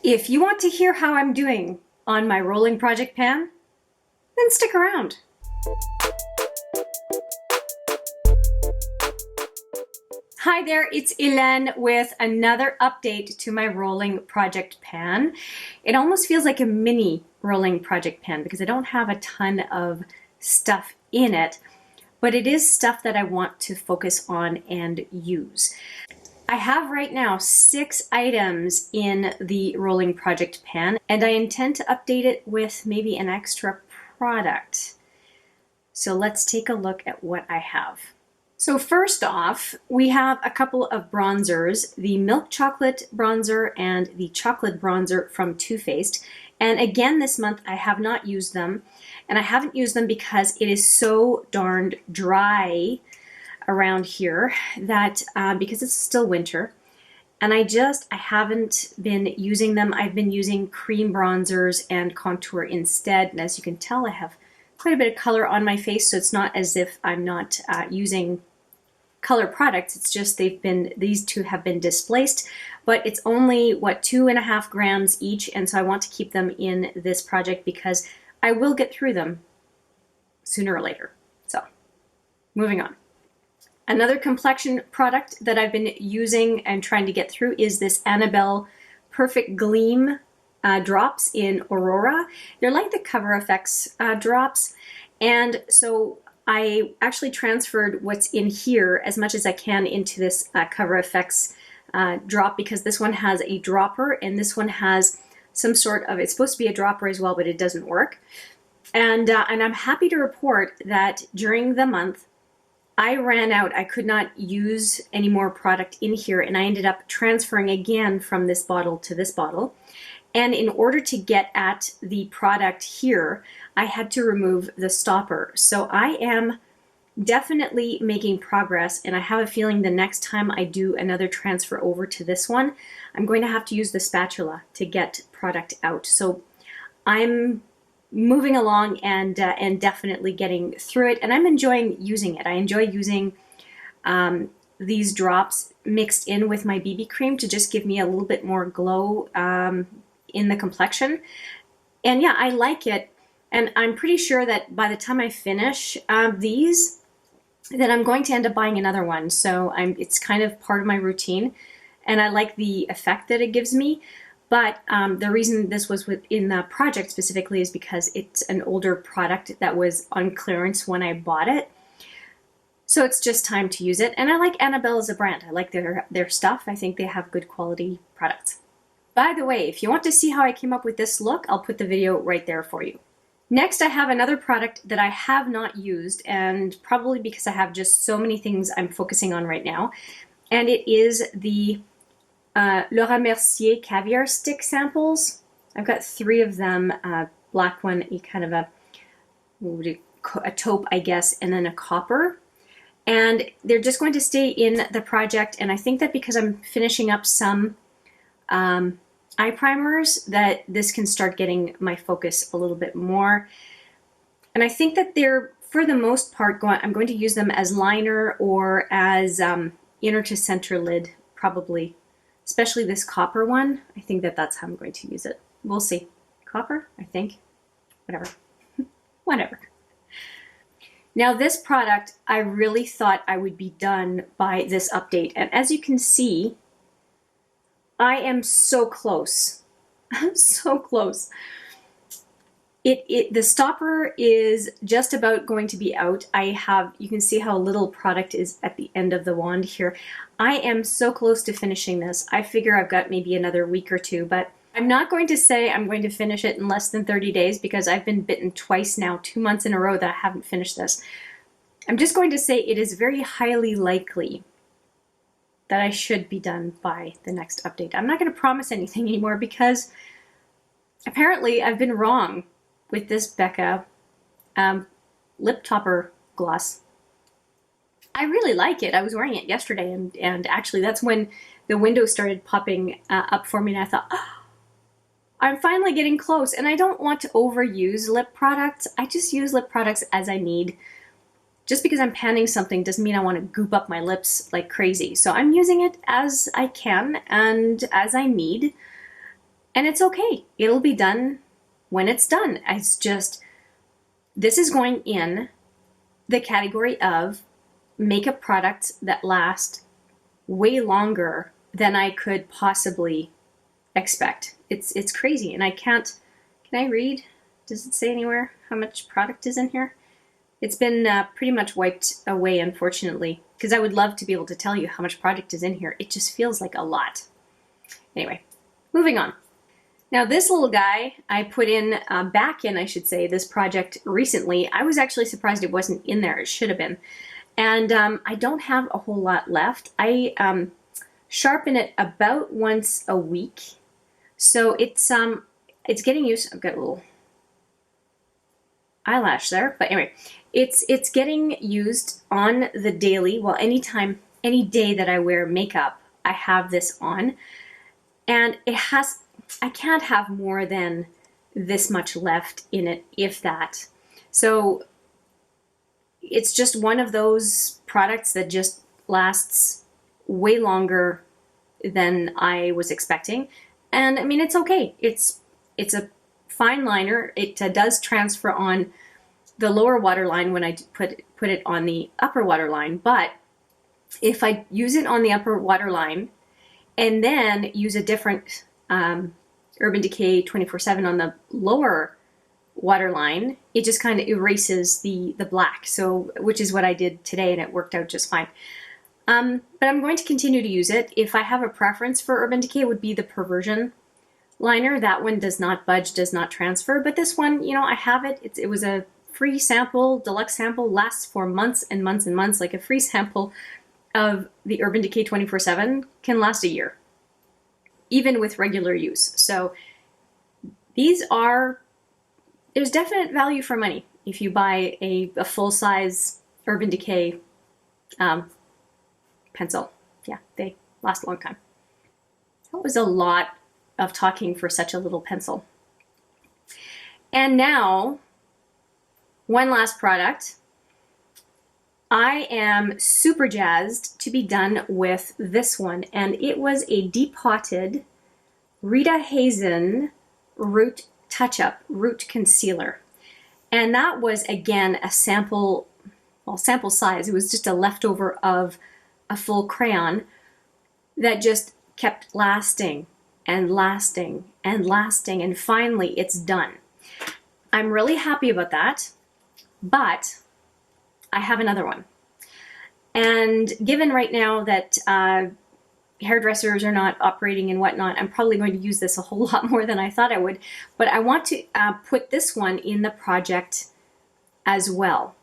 If you want to hear how I'm doing on my rolling project pan, then stick around. Hi there, it's Hélène with another update to my rolling project pan. It almost feels like a mini rolling project pan because I don't have a ton of stuff in it, but it is stuff that I want to focus on and use. I have right now 6 items in the rolling project pan, and I intend to update it with maybe an extra product. So let's take a look at what I have. So first off, we have a couple of bronzers, the milk chocolate bronzer and the chocolate bronzer from Too Faced. And again this month I have not used them, and I haven't used them because it is so darned dry around here that because it's still winter, and I haven't been using them. I've been using cream bronzers and contour instead, and as you can tell I have quite a bit of color on my face, so it's not as if I'm not using color products. It's just these two have been displaced, but it's only what, 2.5 grams each, and so I want to keep them in this project because I will get through them sooner or later. So moving on. Another complexion product that I've been using and trying to get through is this Annabelle Perfect Gleam drops in Aurora. They're like the Cover FX drops, and so I actually transferred what's in here as much as I can into this Cover FX drop, because this one has a dropper and this one has some sort of, it's supposed to be a dropper as well, but it doesn't work. And I'm happy to report that during the month I ran out. I could not use any more product in here, and I ended up transferring again from this bottle to this bottle. And in order to get at the product here, I had to remove the stopper. So I am definitely making progress, and I have a feeling the next time I do another transfer over to this one, I'm going to have to use the spatula to get product out. So I'm moving along and definitely getting through it, and I'm enjoying using it. I enjoy using these drops mixed in with my BB cream to just give me a little bit more glow in the complexion. And yeah, I like it, and I'm pretty sure that by the time I finish these, that I'm going to end up buying another one. So it's kind of part of my routine, and I like the effect that it gives me. But the reason this was within the project specifically is because it's an older product that was on clearance when I bought it. So it's just time to use it. And I like Annabelle as a brand. I like their stuff. I think they have good quality products. By the way, if you want to see how I came up with this look, I'll put the video right there for you. Next, I have another product that I have not used, and probably because I have just so many things I'm focusing on right now. And it is the Mercier Caviar stick samples. I've got 3 of them, black one, a kind of a taupe, I guess, and then a copper. And they're just going to stay in the project, and I think that because I'm finishing up some eye primers, that this can start getting my focus a little bit more. And I think that they're, for the most part, I'm going to use them as liner or as inner to center lid, probably. Especially this copper one. I think that that's how I'm going to use it. We'll see. Copper, I think. Whatever. Whatever. Now this product, I really thought I would be done by this update. And as you can see, I am so close. I'm so close. The stopper is just about going to be out. You can see how little product is at the end of the wand here. I am so close to finishing this. I figure I've got maybe another week or 2, but I'm not going to say I'm going to finish it in less than 30 days because I've been bitten twice now, 2 months in a row that I haven't finished this. I'm just going to say it is very highly likely that I should be done by the next update. I'm not going to promise anything anymore because apparently I've been wrong with this Becca lip topper gloss. I really like it. I was wearing it yesterday, and actually that's when the window started popping up for me, and I thought, oh, I'm finally getting close. And I don't want to overuse lip products. I just use lip products as I need. Just because I'm panning something doesn't mean I want to goop up my lips like crazy. So I'm using it as I can and as I need. And it's okay. It'll be done when it's done. It's just, this is going in the category of makeup products that last way longer than I could possibly expect. It's crazy, and I can't, can I read? Does it say anywhere how much product is in here? It's been pretty much wiped away, unfortunately, because I would love to be able to tell you how much product is in here. It just feels like a lot. Anyway, moving on. Now this little guy I put in, back in, I should say, this project recently. I was actually surprised it wasn't in there. It should have been. And I don't have a whole lot left. I sharpen it about once a week. So it's getting used. I've got a little eyelash there, but anyway, it's getting used on the daily. Well, anytime, any day that I wear makeup, I have this on, and it has, I can't have more than this much left in it, if that. So it's just one of those products that just lasts way longer than I was expecting. And I mean, it's okay. It's a fine liner. It does transfer on the lower waterline when I put it on the upper waterline. But if I use it on the upper waterline and then use a different Urban Decay 24/7 on the lower waterline, it just kind of erases the black. So, which is what I did today, and it worked out just fine. But I'm going to continue to use it. If I have a preference for Urban Decay, it would be the Perversion liner. That one does not budge, does not transfer. But this one, you know, I have it. It was a free sample, deluxe sample, lasts for months and months and months. Like a free sample of the Urban Decay 24/7 can last a year, even with regular use. So these are, there's definite value for money if you buy a full-size Urban Decay pencil. Yeah, they last a long time. That was a lot of talking for such a little pencil. And now, one last product. I am super jazzed to be done with this one, and it was a depotted Rita Hazen Root Touch-Up Root Concealer. And that was, again, a sample, well, sample size. It was just a leftover of a full crayon that just kept lasting and lasting and lasting, and finally it's done. I'm really happy about that, but I have another one. And given right now that hairdressers are not operating and whatnot, I'm probably going to use this a whole lot more than I thought I would, but I want to put this one in the project as well.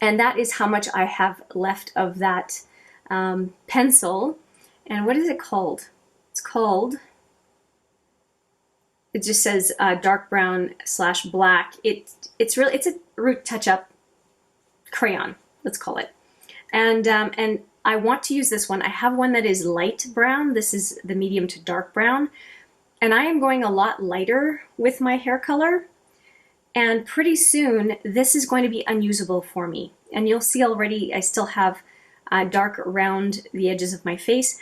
And that is how much I have left of that pencil. And what is it called? It's called, it just says dark brown / black. It's a root touch-up crayon, let's call it. And I want to use this one. I have one that is light brown. This is the medium to dark brown. And I am going a lot lighter with my hair color. And pretty soon, this is going to be unusable for me. And you'll see already I still have dark around the edges of my face,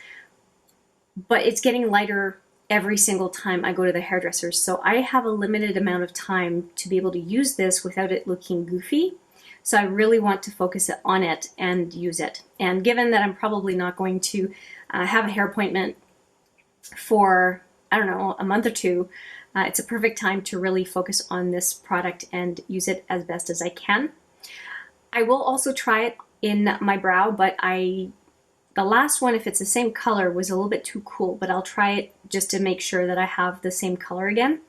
but it's getting lighter every single time I go to the hairdresser. So I have a limited amount of time to be able to use this without it looking goofy. So I really want to focus on it and use it. And given that I'm probably not going to have a hair appointment for, I don't know, a month or two, it's a perfect time to really focus on this product and use it as best as I can. I will also try it in my brow, but the last one, if it's the same color, was a little bit too cool, but I'll try it just to make sure that I have the same color again.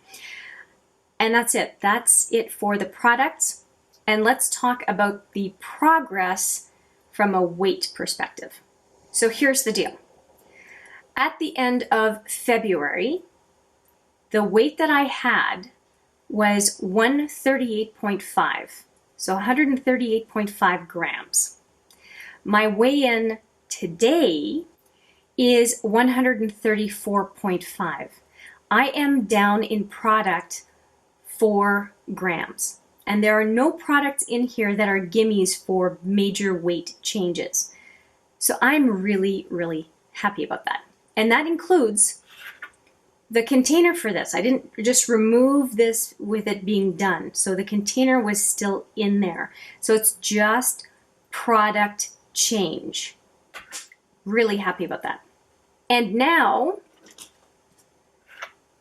And that's it. That's it for the products. And let's talk about the progress from a weight perspective. So here's the deal. At the end of February, the weight that I had was 138.5, so 138.5 grams. My weigh-in today is 134.5. I am down in product 4 grams. And there are no products in here that are gimmies for major weight changes. So I'm really, really happy about that. And that includes the container for this, I didn't just remove this with it being done. So the container was still in there. So it's just product change. Really happy about that. And now,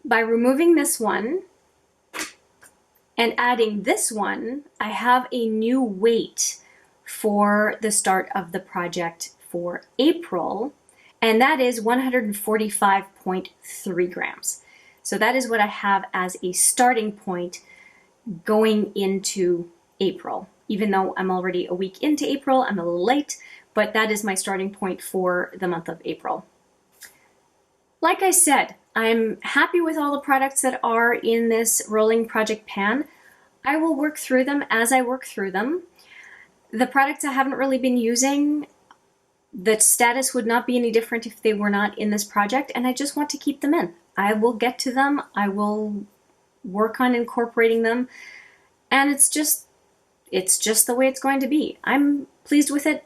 by removing this one and adding this one, I have a new weight for the start of the project for April, and that is 145.3 grams. So that is what I have as a starting point going into April. Even though I'm already a week into April, I'm a little late, but that is my starting point for the month of April. Like I said, I'm happy with all the products that are in this rolling project pan. I will work through them as I work through them. The products I haven't really been using, the status would not be any different if they were not in this project, and I just want to keep them in. I will get to them, I will work on incorporating them, and it's just the way it's going to be. I'm pleased with it.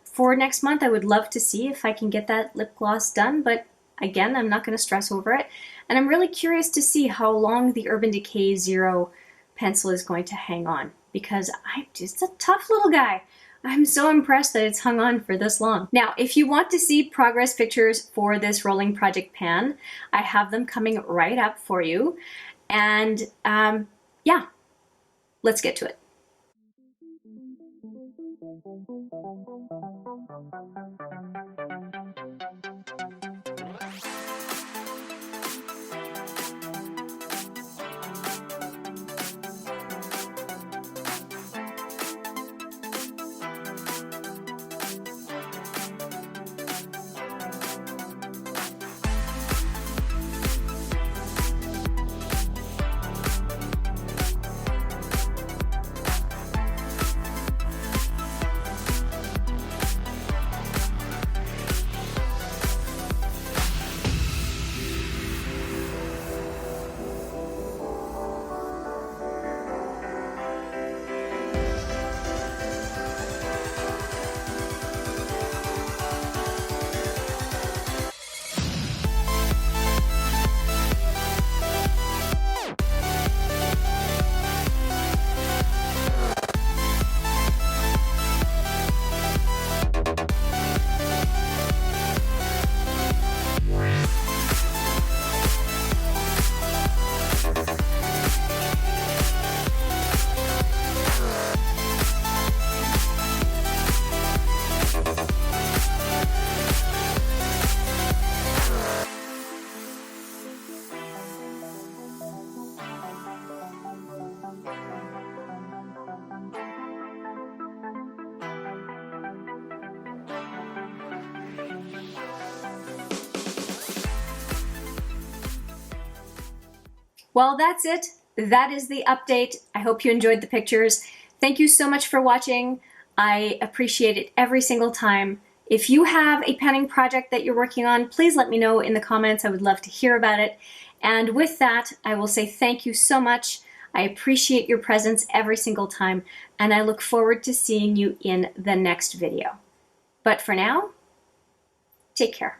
For next month, I would love to see if I can get that lip gloss done, but again, I'm not going to stress over it. And I'm really curious to see how long the Urban Decay Zero pencil is going to hang on, because I'm just a tough little guy. I'm so impressed that it's hung on for this long. Now, if you want to see progress pictures for this rolling project pan, I have them coming right up for you. And yeah, let's get to it. Well, that's it. That is the update. I hope you enjoyed the pictures. Thank you so much for watching. I appreciate it every single time. If you have a panning project that you're working on, please let me know in the comments. I would love to hear about it. And with that, I will say thank you so much. I appreciate your presence every single time, and I look forward to seeing you in the next video. But for now, take care.